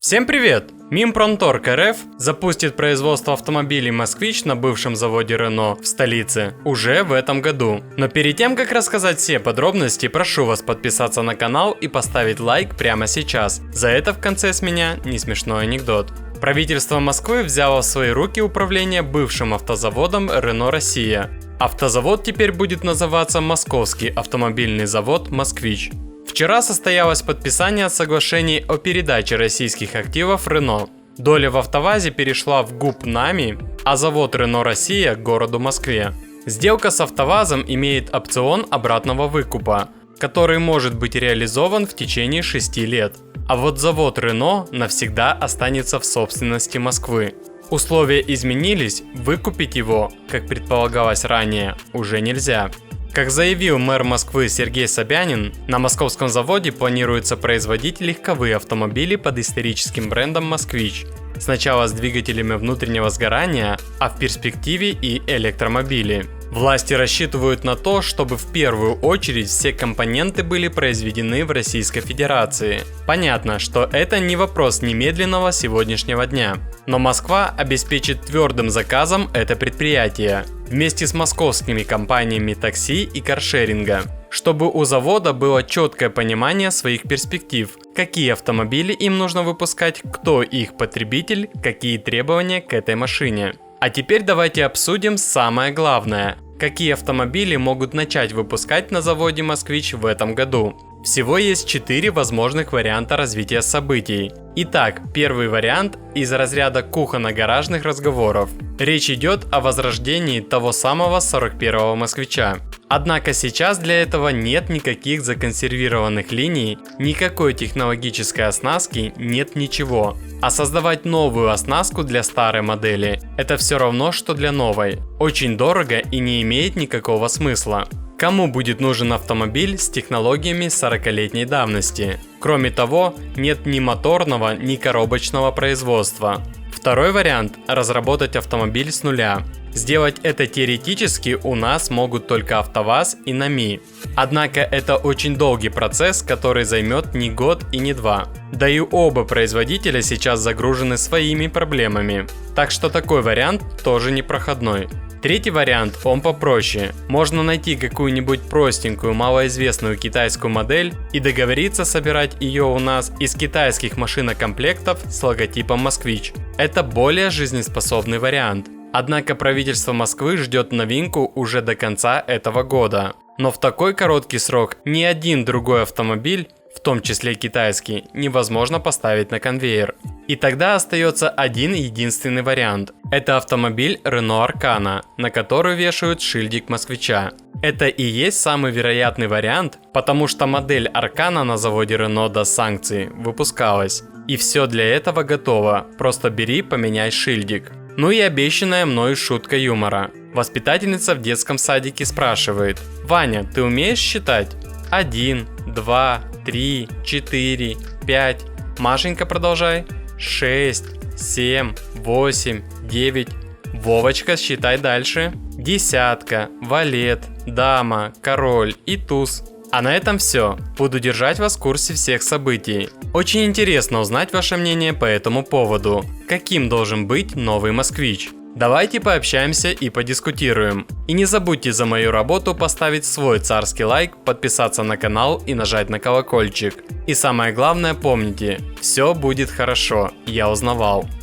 Всем привет! Минпромторг РФ запустит производство автомобилей «Москвич» на бывшем заводе Renault в столице уже в этом году. Но перед тем, как рассказать все подробности, прошу вас подписаться на канал и поставить лайк прямо сейчас. За это в конце с меня не смешной анекдот. Правительство Москвы взяло в свои руки управление бывшим автозаводом Renault Россия. Автозавод теперь будет называться Московский автомобильный завод «Москвич». Вчера состоялось подписание соглашений о передаче российских активов Renault. Доля в АвтоВАЗе перешла в ГУП НАМИ, а завод Renault Россия к городу Москве. Сделка с АвтоВАЗом имеет опцион обратного выкупа, который может быть реализован в течение 6 лет. А вот завод Renault навсегда останется в собственности Москвы. Условия изменились, выкупить его, как предполагалось ранее, уже нельзя. Как заявил мэр Москвы Сергей Собянин, на московском заводе планируется производить легковые автомобили под историческим брендом «Москвич». Сначала с двигателями внутреннего сгорания, а в перспективе и электромобили. Власти рассчитывают на то, чтобы в первую очередь все компоненты были произведены в Российской Федерации. Понятно, что это не вопрос немедленного сегодняшнего дня. Но Москва обеспечит твердым заказом это предприятие, вместе с московскими компаниями такси и каршеринга, чтобы у завода было четкое понимание своих перспектив, какие автомобили им нужно выпускать, кто их потребитель, какие требования к этой машине. А теперь давайте обсудим самое главное. Какие автомобили могут начать выпускать на заводе «Москвич» в этом году? Всего есть 4 возможных варианта развития событий. Итак, первый вариант из разряда кухонно-гаражных разговоров. Речь идет о возрождении того самого 41-го «Москвича». Однако сейчас для этого нет никаких законсервированных линий, никакой технологической оснастки, нет ничего. А создавать новую оснастку для старой модели – это все равно, что для новой. Очень дорого и не имеет никакого смысла. Кому будет нужен автомобиль с технологиями 40-летней давности? Кроме того, нет ни моторного, ни коробочного производства. Второй вариант – разработать автомобиль с нуля. Сделать это теоретически у нас могут только АвтоВАЗ и НАМИ. Однако это очень долгий процесс, который займет не год и не два. Да и оба производителя сейчас загружены своими проблемами. Так что такой вариант тоже не проходной. Третий вариант, он попроще. Можно найти какую-нибудь простенькую, малоизвестную китайскую модель и договориться собирать ее у нас из китайских машинокомплектов с логотипом «Москвич». Это более жизнеспособный вариант. Однако правительство Москвы ждет новинку уже до конца этого года. Но в такой короткий срок ни один другой автомобиль, в том числе китайский, невозможно поставить на конвейер. И тогда остается один единственный вариант. Это автомобиль Renault Arkana, на который вешают шильдик «Москвича». Это и есть самый вероятный вариант, потому что модель Arkana на заводе Renault до санкций выпускалась. И все для этого готово, просто бери, поменяй шильдик. Ну и обещанная мною шутка юмора. Воспитательница в детском садике спрашивает: «Ваня, ты умеешь считать? 1, 2, 3, 4, 5. Машенька, продолжай. 6, 7, 8, 9. Вовочка, считай дальше. Десятка, валет, дама, король и туз». А на этом все. Буду держать вас в курсе всех событий. Очень интересно узнать ваше мнение по этому поводу. Каким должен быть новый «Москвич»? Давайте пообщаемся и подискутируем. И не забудьте за мою работу поставить свой царский лайк, подписаться на канал и нажать на колокольчик. И самое главное, помните, все будет хорошо, я узнавал.